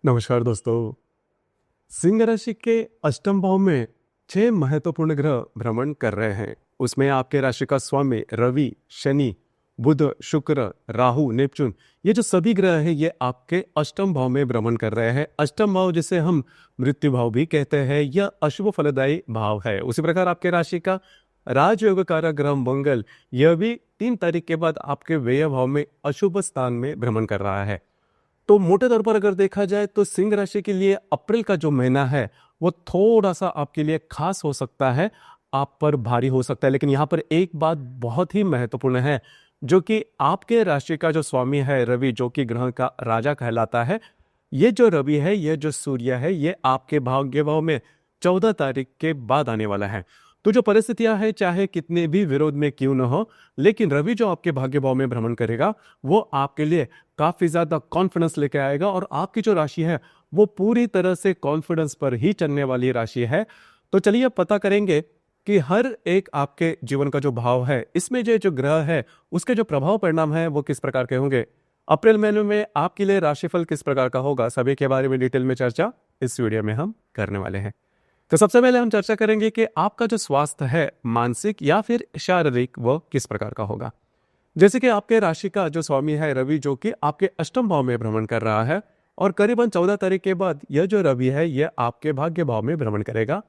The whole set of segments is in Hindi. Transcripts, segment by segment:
नमस्कार दोस्तों। सिंह राशि के अष्टम भाव में 6 महत्वपूर्ण ग्रह भ्रमण कर रहे हैं। उसमें आपके राशि का स्वामी रवि, शनि, बुध, शुक्र, राहु, नेपचून, ये जो सभी ग्रह हैं ये आपके अष्टम भाव में भ्रमण कर रहे हैं। अष्टम भाव जिसे हम मृत्यु भाव भी कहते हैं, यह अशुभ फलदायी भाव है। उसी प्रकार आपके राशि का राजयोग कारक ग्रह मंगल, यह भी 3 तारीख के बाद आपके व्यय भाव में अशुभ स्थान में भ्रमण कर रहा है। तो मोटे तौर पर अगर देखा जाए तो सिंह राशि के लिए अप्रैल का जो महीना है वो थोड़ा सा आपके लिए खास हो सकता है, आप पर भारी हो सकता है। लेकिन यहाँ पर एक बात बहुत ही महत्वपूर्ण है, जो कि आपके राशि का जो स्वामी है रवि, जो कि ग्रह का राजा कहलाता है, ये जो रवि है, ये जो सूर्य है, ये आपके भाग्य भाव में 14 तारीख के बाद आने वाला है। तो जो परिस्थितियां हैं चाहे कितने भी विरोध में क्यों न हो, लेकिन रवि जो आपके भाग्य भाव में भ्रमण करेगा वो आपके लिए काफी ज्यादा कॉन्फिडेंस लेके आएगा, और आपकी जो राशि है वो पूरी तरह से कॉन्फिडेंस पर ही चलने वाली राशि है। तो चलिए पता करेंगे कि हर एक आपके जीवन का जो भाव है, इसमें जो ग्रह है उसके जो प्रभाव परिणाम है वो किस प्रकार के होंगे। अप्रैल महीने में आपके लिए राशिफल किस प्रकार का होगा, सभी के बारे में डिटेल में चर्चा इस वीडियो में हम करने वाले हैं। तो सबसे पहले हम चर्चा करेंगे कि आपका जो स्वास्थ्य है, मानसिक या फिर शारीरिक, वो किस प्रकार का होगा। जैसे कि आपके राशि का जो स्वामी है रवि, जो कि आपके अष्टम भाव में भ्रमण कर रहा है, और करीबन 14 तारीख के बाद यह जो रवि है यह आपके भाग्य भाव में भ्रमण करेगा।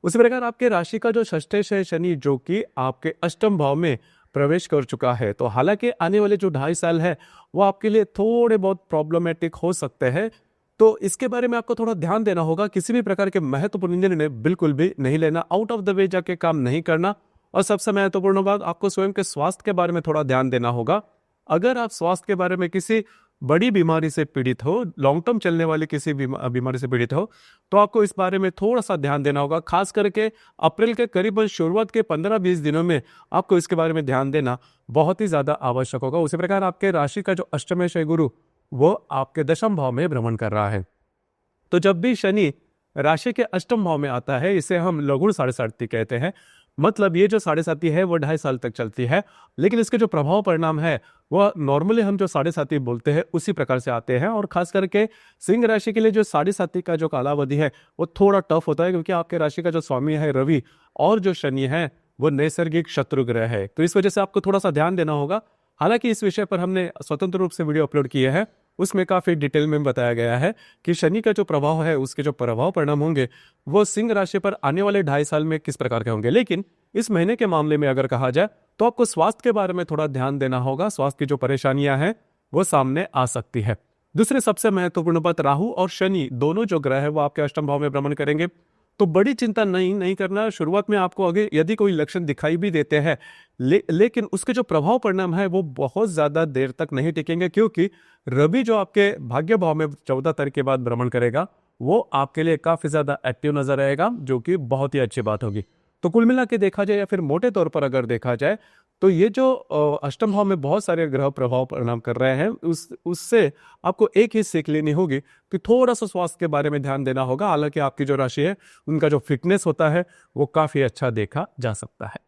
उसी प्रकार आपके राशि का जो षष्ठेश है शनि, जो कि आपके अष्टम भाव में प्रवेश कर चुका है। तो हालांकि आने वाले जो 2.5 साल है वो आपके लिए थोड़े बहुत प्रॉब्लमेटिक हो सकते हैं, तो इसके बारे में आपको थोड़ा ध्यान देना होगा। किसी भी प्रकार के महत्वपूर्ण निर्णय बिल्कुल भी नहीं लेना, आउट ऑफ द वे जाके काम नहीं करना, और सबसे महत्वपूर्ण बात, आपको स्वयं के स्वास्थ्य के बारे में थोड़ा ध्यान देना होगा। अगर आप स्वास्थ्य के बारे में किसी बड़ी बीमारी से पीड़ित हो, लॉन्ग टर्म चलने वाली किसी बीमारी से पीड़ित हो, तो आपको इस बारे में थोड़ा सा ध्यान देना होगा। खास करके अप्रैल के करीबन शुरुआत के 15-20 दिनों में आपको इसके बारे में ध्यान देना बहुत ही ज्यादा आवश्यक होगा। उसी प्रकार आपके राशि का जो अष्टमेश है गुरु, वो आपके दशम भाव में भ्रमण कर रहा है। तो जब भी शनि राशि के अष्टम भाव में आता है, इसे हम लघु साढ़े साथी कहते हैं। मतलब ये जो साढ़े साथी है वो 2.5 साल तक चलती है, लेकिन इसके जो प्रभाव परिणाम है वह नॉर्मली हम जो साढ़े साथी बोलते हैं उसी प्रकार से आते हैं। और खास करके सिंह राशि के लिए जो साढ़े साथी का जो कालावधि है वो थोड़ा टफ होता है, क्योंकि आपके राशि का जो स्वामी है रवि और जो शनि है वो नैसर्गिक शत्रु ग्रह है। तो इस वजह से आपको थोड़ा सा ध्यान देना होगा। हालांकि इस विषय पर हमने स्वतंत्र रूप से वीडियो अपलोड किए हैं, उसमें काफी डिटेल में बताया गया है कि शनि का जो प्रभाव है, उसके जो प्रभाव परिणाम होंगे वो सिंह राशि पर आने वाले 2.5 साल में किस प्रकार के होंगे। लेकिन इस महीने के मामले में अगर कहा जाए तो आपको स्वास्थ्य के बारे में थोड़ा ध्यान देना होगा। स्वास्थ्य की जो परेशानियां हैं वो सामने आ सकती है। दूसरी सबसे महत्वपूर्ण बात, राहु और शनि दोनों जो ग्रह है वो आपके अष्टम भाव में भ्रमण करेंगे। तो बड़ी चिंता नहीं करना। शुरुआत में आपको अगर यदि कोई लक्षण दिखाई भी देते हैं, लेकिन उसके जो प्रभाव परिणाम है वो बहुत ज्यादा देर तक नहीं टिकेंगे, क्योंकि रवि जो आपके भाग्य भाव में 14 तारीख के बाद भ्रमण करेगा वो आपके लिए काफी ज्यादा एक्टिव नजर आएगा, जो कि बहुत ही अच्छी बात होगी। तो कुल मिला के देखा जाए या फिर मोटे तौर पर अगर देखा जाए तो ये जो अष्टम भाव में बहुत सारे ग्रह प्रभाव परिणाम कर रहे हैं, उससे आपको एक ही सीख लेनी होगी कि थोड़ा सा स्वास्थ्य के बारे में ध्यान देना होगा। हालांकि आपकी जो राशि है उनका जो फिटनेस होता है वो काफी अच्छा देखा जा सकता है।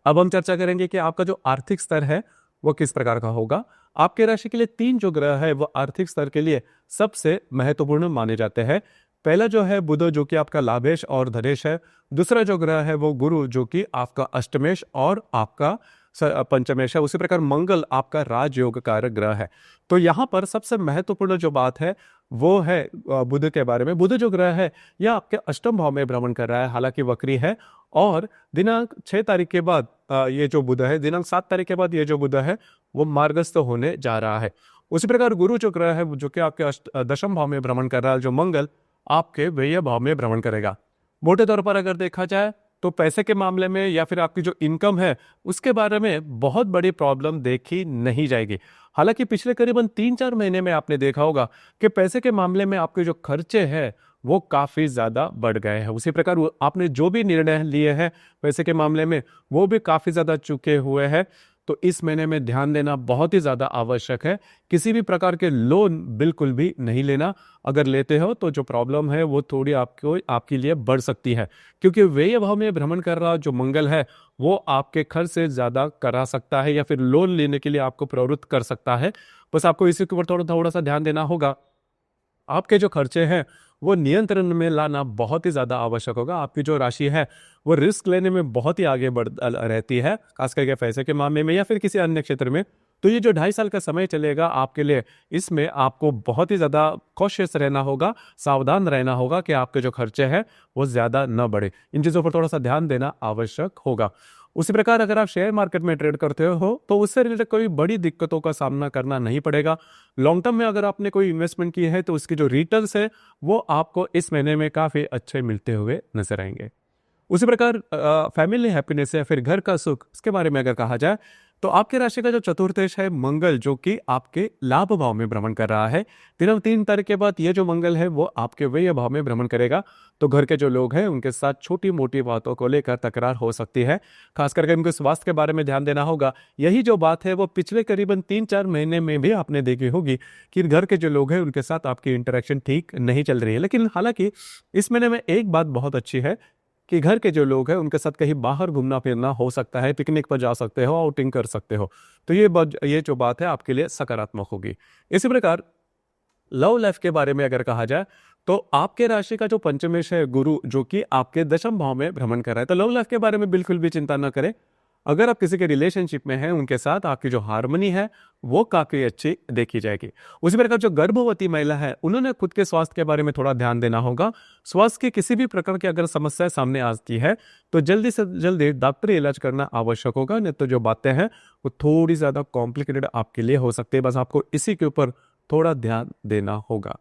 अब हम चर्चा करेंगे कि आपका जो आर्थिक स्तर है वो किस प्रकार का होगा। आपके राशि के लिए 3 जो ग्रह है वो आर्थिक स्तर के लिए सबसे महत्वपूर्ण माने जाते हैं। पहला जो है बुध, जो कि आपका लाभेश और धनेश है। दूसरा जो ग्रह है वो गुरु, जो कि आपका अष्टमेश और आपका पंचमेश है। उसी प्रकार मंगल आपका राजयोग कारक ग्रह है। तो यहाँ पर सबसे महत्वपूर्ण जो बात है वो है बुध के बारे में। बुध जो ग्रह है यह आपके अष्टम भाव में भ्रमण कर रहा है, हालांकि वक्री है, और दिनांक 6 तारीख के बाद ये जो बुध है, दिनांक 7 तारीख के बाद ये जो बुध है वो मार्गस्थ होने जा रहा है। उसी प्रकार गुरु जो ग्रह है, जो कि आपके दशम भाव में भ्रमण कर रहा है, जो मंगल आपके व्यय भाव में भ्रमण करेगा। मोटे तौर पर अगर देखा जाए तो पैसे के मामले में या फिर आपकी जो इनकम है उसके बारे में बहुत बड़ी प्रॉब्लम देखी नहीं जाएगी। हालांकि पिछले करीबन 3-4 महीने में आपने देखा होगा कि पैसे के मामले में आपके जो खर्चे हैं वो काफी ज्यादा बढ़ गए हैं। उसी प्रकार आपने जो भी निर्णय लिए हैं पैसे के मामले में वो भी काफी ज्यादा चुके हुए हैं। तो इस महीने में ध्यान देना बहुत ही ज्यादा आवश्यक है। किसी भी प्रकार के लोन बिल्कुल भी नहीं लेना। अगर लेते हो तो जो प्रॉब्लम है वो थोड़ी आपके लिए बढ़ सकती है, क्योंकि व्यय भाव में भ्रमण कर रहा जो मंगल है वो आपके खर्च से ज्यादा करा सकता है या फिर लोन लेने के लिए आपको प्रवृत्त कर सकता है। बस आपको इसी के ऊपर थोड़ा सा ध्यान देना होगा आपके जो खर्चे हैं वो नियंत्रण में लाना बहुत ही ज़्यादा आवश्यक होगा। आपकी जो राशि है वो रिस्क लेने में बहुत ही आगे बढ़ रहती है, खास करके पैसे के मामले में या फिर किसी अन्य क्षेत्र में। तो ये जो 2.5 साल का समय चलेगा आपके लिए, इसमें आपको बहुत ही ज़्यादा कॉशियस रहना होगा, सावधान रहना होगा कि आपके जो खर्चे हैं वो ज़्यादा न बढ़े। इन चीज़ों पर थोड़ा सा ध्यान देना आवश्यक होगा। उसी प्रकार अगर आप शेयर मार्केट में ट्रेड करते हो तो उससे रिलेटेड कोई बड़ी दिक्कतों का सामना करना नहीं पड़ेगा। लॉन्ग टर्म में अगर आपने कोई इन्वेस्टमेंट की है तो उसकी जो रिटर्न्स है वो आपको इस महीने में काफ़ी अच्छे मिलते हुए नजर आएंगे। उसी प्रकार फैमिली हैप्पीनेस या फिर घर का सुख, इसके बारे में अगर कहा जाए तो आपके राशि का जो चतुर्थेश है मंगल, जो कि आपके लाभ भाव में भ्रमण कर रहा है, दिनांक 3 तारीख के बाद ये जो मंगल है वो आपके व्यय भाव में भ्रमण करेगा। तो घर के जो लोग हैं उनके साथ छोटी मोटी बातों को लेकर तकरार हो सकती है, खास करके उनके स्वास्थ्य के बारे में ध्यान देना होगा। यही जो बात है वो पिछले करीबन 3-4 महीने में भी आपने देखी होगी कि घर के जो लोग हैं उनके साथ आपकी इंटरेक्शन ठीक नहीं चल रही है। लेकिन हालांकि इस महीने में एक बात बहुत अच्छी है कि घर के जो लोग हैं उनके साथ कहीं बाहर घूमना फिरना हो सकता है, पिकनिक पर जा सकते हो, आउटिंग कर सकते हो। तो ये जो बात है आपके लिए सकारात्मक होगी। इसी प्रकार लव लाइफ के बारे में अगर कहा जाए तो आपके राशि का जो पंचमेश है गुरु, जो कि आपके दशम भाव में भ्रमण कर रहा है, तो लव लाइफ के बारे में बिल्कुल भी चिंता न करें। अगर आप किसी के रिलेशनशिप में हैं उनके साथ आपकी जो हार्मनी है वो काफी अच्छी देखी जाएगी। उसी प्रकार जो गर्भवती महिला है उन्होंने खुद के स्वास्थ्य के बारे में थोड़ा ध्यान देना होगा। स्वास्थ्य की किसी भी प्रकार की अगर समस्या सामने आती है तो जल्दी से जल्दी डॉक्टरी इलाज करना आवश्यक होगा, नहीं तो जो बातें हैं वो थोड़ी ज्यादा कॉम्प्लिकेटेड आपके लिए हो सकती है। बस आपको इसी के ऊपर थोड़ा ध्यान देना होगा।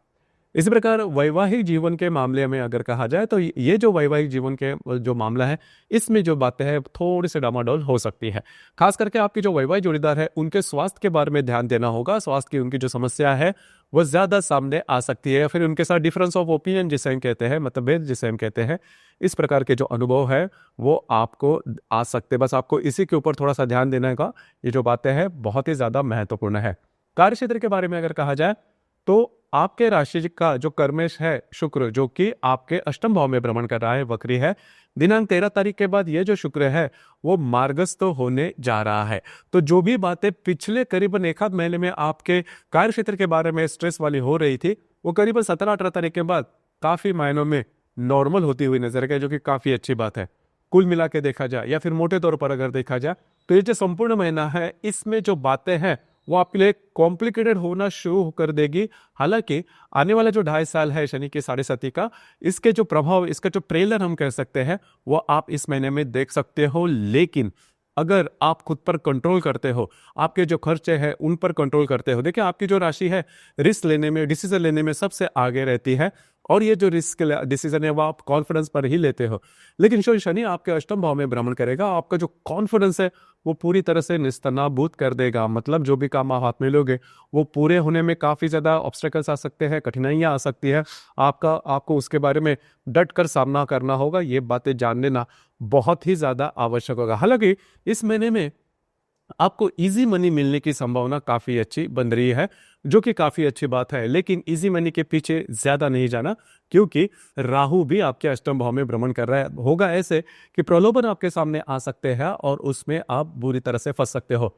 इसी प्रकार वैवाहिक जीवन के मामले में अगर कहा जाए तो ये जो वैवाहिक जीवन के जो मामला है इसमें जो बातें हैं थोड़ी सी डामाडोल हो सकती है। खास करके आपकी जो वैवाहिक जोड़ीदार है उनके स्वास्थ्य के बारे में ध्यान देना होगा। स्वास्थ्य की उनकी जो समस्या है वो ज्यादा सामने आ सकती है, या फिर उनके साथ डिफरेंस ऑफ ओपिनियन जिसे हम कहते हैं, मतभेद जिसे हम कहते हैं, इस प्रकार के जो अनुभव है वो आपको आ सकते हैं। बस आपको इसी के ऊपर थोड़ा सा ध्यान देने का, ये जो बातें हैं बहुत ही ज्यादा महत्वपूर्ण है। कार्य क्षेत्र के बारे में अगर कहा जाए तो आपके राशि का जो कर्मेश है शुक्र, जो कि आपके अष्टम भाव में भ्रमण कर रहा है, वक्री है, दिनांक 13 तारीख के बाद ये जो शुक्र है वो मार्गस्थ होने जा रहा है। तो जो भी बातें पिछले करीबन 1 आध महीने में आपके कार्य क्षेत्र के बारे में स्ट्रेस वाली हो रही थी वो करीबन 17-18 तारीख के बाद काफी मायनों में नॉर्मल होती हुई नजर आई, जो कि काफी अच्छी बात है। कुल मिला के देखा जाए या फिर मोटे तौर पर अगर देखा जाए तो ये जो संपूर्ण महीना है इसमें जो बातें हैं वो आपके लिए कॉम्प्लिकेटेड होना शुरू कर देगी। हालांकि आने वाला जो 2.5 साल है शनि के 7.5 का, इसके जो प्रभाव, इसका जो प्रेलर हम कह सकते हैं वो आप इस महीने में देख सकते हो। लेकिन अगर आप खुद पर कंट्रोल करते हो, आपके जो खर्चे हैं उन पर कंट्रोल करते हो, देखिए आपकी जो राशि है रिस्क लेने में, डिसीजन लेने में सबसे आगे रहती है, और ये जो रिस्क डिसीजन है वो आप कॉन्फिडेंस पर ही लेते हो। लेकिन जो शनि आपके अष्टम भाव में भ्रमण करेगा, आपका जो कॉन्फिडेंस है वो पूरी तरह से निस्तनाबूत कर देगा। मतलब जो भी काम आप हाथ में लोगे वो पूरे होने में काफी ज्यादा ऑब्स्टेकल्स आ सकते हैं, कठिनाइयां आ सकती है। आपको उसके बारे में डट कर सामना करना होगा। ये बातें जान लेना बहुत ही ज्यादा आवश्यक होगा। हालांकि इस महीने में आपको इजी मनी मिलने की संभावना काफी अच्छी बन रही है, जो कि काफी अच्छी बात है। लेकिन इजी मनी के पीछे ज्यादा नहीं जाना, क्योंकि राहु भी आपके अष्टम भाव में भ्रमण कर रहा है। होगा ऐसे कि प्रलोभन आपके सामने आ सकते हैं और उसमें आप बुरी तरह से फंस सकते हो।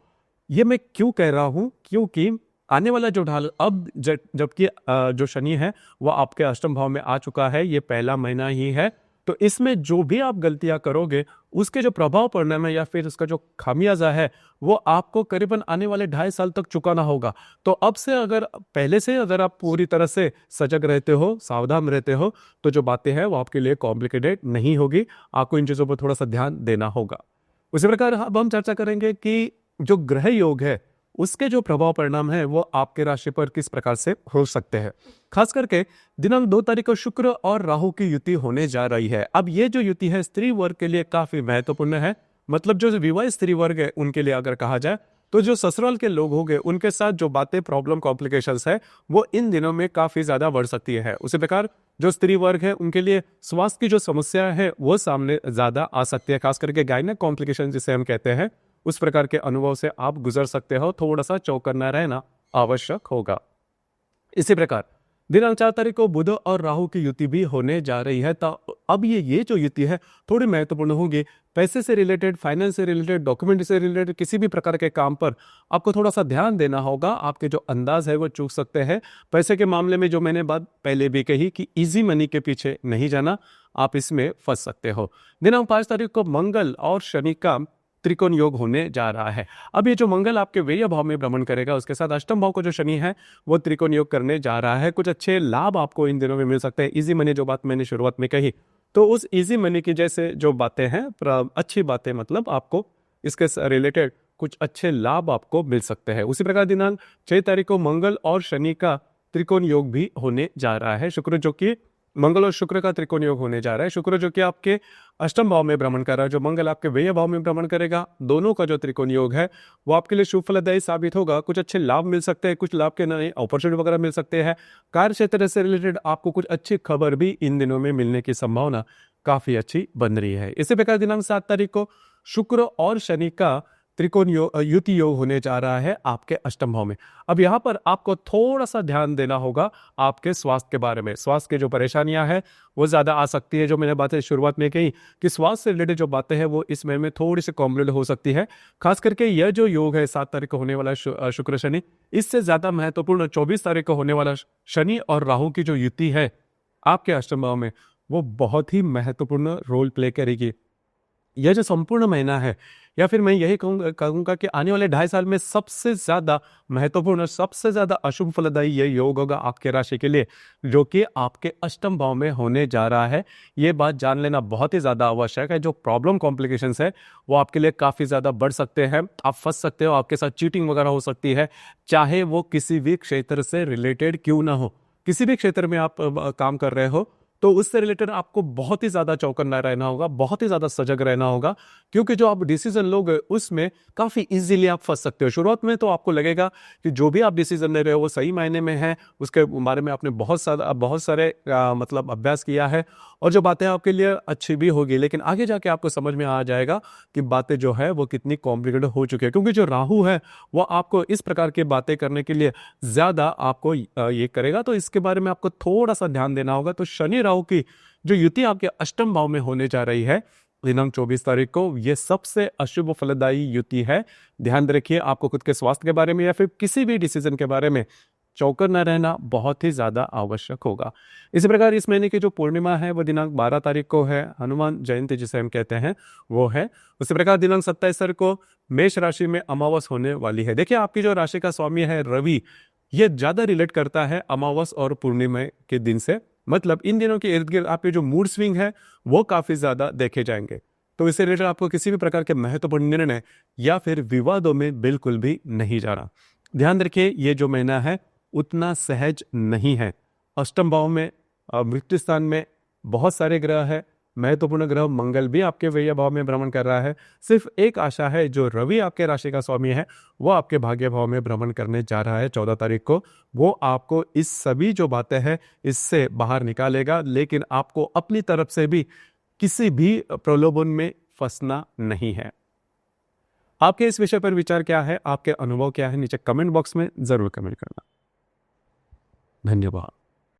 ये मैं क्यों कह रहा हूं, क्योंकि आने वाला जो ढाल अब जबकि जो शनि है वह आपके अष्टम भाव में आ चुका है, ये पहला महीना ही है, तो इसमें जो भी आप गलतियां करोगे उसके जो प्रभाव पड़ने में या फिर उसका जो खामियाजा है वो आपको करीबन आने वाले 2.5 साल तक चुकाना होगा। तो अब से अगर पहले से अगर आप पूरी तरह से सजग रहते हो, सावधान रहते हो, तो जो बातें हैं वो आपके लिए कॉम्प्लिकेटेड नहीं होगी। आपको इन चीजों पर थोड़ा सा ध्यान देना होगा। उसी प्रकार अब हम चर्चा करेंगे कि जो ग्रह योग है उसके जो प्रभाव परिणाम है वो आपके राशि पर किस प्रकार से हो सकते हैं। खास करके दिनांक 2 तारीख को शुक्र और राहु की युति होने जा रही है। अब ये जो युति है स्त्री वर्ग के लिए काफी महत्वपूर्ण है। मतलब जो विवाहित स्त्री वर्ग है उनके लिए अगर कहा जाए तो जो ससुराल के लोग होंगे उनके साथ जो बातें, प्रॉब्लम, कॉम्प्लिकेशंस है वो इन दिनों में काफी ज्यादा बढ़ सकती है। उसी प्रकार जो स्त्री वर्ग है उनके लिए स्वास्थ्य की जो समस्या है वो सामने ज्यादा आ सकती है। खास करके गायनेक कॉम्प्लिकेशन जिसे हम कहते हैं, उस प्रकार के अनुभव से आप गुजर सकते हो। थोड़ा सा चौकन्ना रहना आवश्यक होगा। इसी प्रकार दिनांक 4 तारीख को बुध और राहु की युति भी होने जा रही है। तो अब ये जो युति है थोड़ी महत्वपूर्ण होगी। पैसे से रिलेटेड, फाइनेंस से रिलेटेड, डॉक्यूमेंट से रिलेटेड किसी भी प्रकार के काम पर आपको थोड़ा सा ध्यान देना होगा। आपके जो अंदाज है वो चूक सकते हैं। पैसे के मामले में जो मैंने बात पहले भी कही कि इजी मनी के पीछे नहीं जाना, आप इसमें फंस सकते हो। दिनांक 5 तारीख को मंगल और शनि का त्रिकोण योग होने जा रहा है। अब ये जो मंगल आपके व्यय भाव में भ्रमण करेगा, उसके साथ अष्टम भाव को जो शनि है वो त्रिकोण योग करने जा रहा है। कुछ अच्छे लाभ आपको इन दिनों में मिल सकते हैं। इजी मनी जो बात मैंने शुरुआत में कही, तो उस इजी मनी की जैसे जो बातें हैं, अच्छी बातें, मतलब आपको इसके रिलेटेड कुछ अच्छे लाभ आपको मिल सकते हैं। उसी प्रकार दिनांक 6 तारीख को मंगल और शनि का त्रिकोण योग भी होने जा रहा है। शुक्र जो कि मंगल और शुक्र का त्रिकोण योग होने जा रहा है। शुक्र जो कि आपके अष्टम भाव में भ्रमण कर रहा है, जो मंगल आपके व्यय भाव में भ्रमण करेगा, दोनों का जो त्रिकोण योग है वो आपके लिए शुभ फलदायी साबित होगा। कुछ अच्छे लाभ मिल सकते हैं, कुछ लाभ के नए अपॉर्चुनिटी वगैरह मिल सकते हैं। कार्य क्षेत्र से रिलेटेड आपको कुछ अच्छी खबर भी इन दिनों में मिलने की संभावना काफी अच्छी बन रही है। इसी प्रकार दिनांक 7 तारीख को शुक्र और शनि का त्रिकोण योग, युति योग होने जा रहा है आपके अष्टम भाव में। अब यहाँ पर आपको थोड़ा सा ध्यान देना होगा आपके स्वास्थ्य के बारे में। स्वास्थ्य की जो परेशानियां हैं वो ज्यादा आ सकती है। जो मैंने बातें शुरुआत में कही कि स्वास्थ्य से रिलेटेड जो बातें हैं वो इस महीने में थोड़ी सी कॉम्प्लिकेटेड हो सकती है। खास करके यह जो योग है 7 तारीख को होने वाला शुक्र शनि, इससे ज्यादा महत्वपूर्ण 24 तारीख को होने वाला शनि और राहु की जो युति है आपके अष्टम भाव में, वो बहुत ही महत्वपूर्ण रोल प्ले करेगी। यह जो संपूर्ण महीना है, या फिर मैं यही कहूंगा कि आने वाले 2.5 साल में सबसे ज्यादा महत्वपूर्ण, सबसे ज्यादा अशुभ फलदायी यह योग होगा आपके राशि के लिए, जो कि आपके अष्टम भाव में होने जा रहा है। ये बात जान लेना बहुत ही ज्यादा आवश्यक है। जो प्रॉब्लम कॉम्प्लिकेशंस है वो आपके लिए काफी ज्यादा बढ़ सकते हैं। आप फंस सकते हो, आपके साथ चीटिंग वगैरह हो सकती है, चाहे वो किसी भी क्षेत्र से रिलेटेड क्यों ना हो। किसी भी क्षेत्र में आप काम कर रहे हो तो उससे रिलेटेड आपको बहुत ही ज्यादा चौकन्ना रहना होगा, बहुत ही ज्यादा सजग रहना होगा, क्योंकि जो आप डिसीजन लोगे उसमें काफी इजीली आप फंस सकते हो। शुरुआत में तो आपको लगेगा कि जो भी आप डिसीजन ले रहे हो वो सही मायने में है, उसके बारे में आपने बहुत सारे मतलब अभ्यास किया है और जो बातें आपके लिए अच्छी भी होगी, लेकिन आगे जाके आपको समझ में आ जाएगा कि बातें जो है वो कितनी कॉम्प्लिकेटेड हो चुकी है। क्योंकि जो राहु है वो आपको इस प्रकार की बातें करने के लिए ज्यादा आपको ये करेगा, तो इसके बारे में आपको थोड़ा सा ध्यान देना होगा। तो शनि राहु की जो युति आपके अष्टम भाव में होने जा रही है दिनांक 24 तारीख को, यह सबसे अशुभ फलदायी युति है। ध्यान रखिए, आपको खुद के स्वास्थ्य के बारे में या फिर किसी भी डिसीजन के बारे में चौकस न रहना बहुत ही ज्यादा आवश्यक होगा। इसी प्रकार इस महीने की जो पूर्णिमा है वो दिनांक 12 तारीख को है, हनुमान जयंती जिसे हम कहते हैं वो है। उसी प्रकार दिनांक 27 तारीख को मेष राशि में अमावस होने वाली है। देखिए, आपकी जो राशि का स्वामी है रवि, ये ज्यादा रिलेट करता है अमावस और पूर्णिमा के दिन से। मतलब इन दिनों के इर्द गिर्द आपके जो मूड स्विंग है वो काफी ज्यादा देखे जाएंगे। तो इससे रिलेटेड आपको किसी भी प्रकार के महत्वपूर्ण निर्णय या फिर विवादों में बिल्कुल भी नहीं जाना। ध्यान रखिए, ये जो महीना है उतना सहज नहीं है। अष्टम भाव में, मृत्यु स्थान में बहुत सारे ग्रह है। महत्वपूर्ण ग्रह मंगल भी आपके व्यय भाव में भ्रमण कर रहा है। सिर्फ एक आशा है, जो रवि आपके राशि का स्वामी है वो आपके भाग्य भाव में भ्रमण करने जा रहा है 14 तारीख को। वो आपको इस सभी जो बातें हैं इससे बाहर निकालेगा, लेकिन आपको अपनी तरफ से भी किसी भी प्रलोभन में फंसना नहीं है। आपके इस विषय पर विचार क्या है, आपके अनुभव क्या है, नीचे कमेंट बॉक्स में जरूर कमेंट करना। धन्यवाद।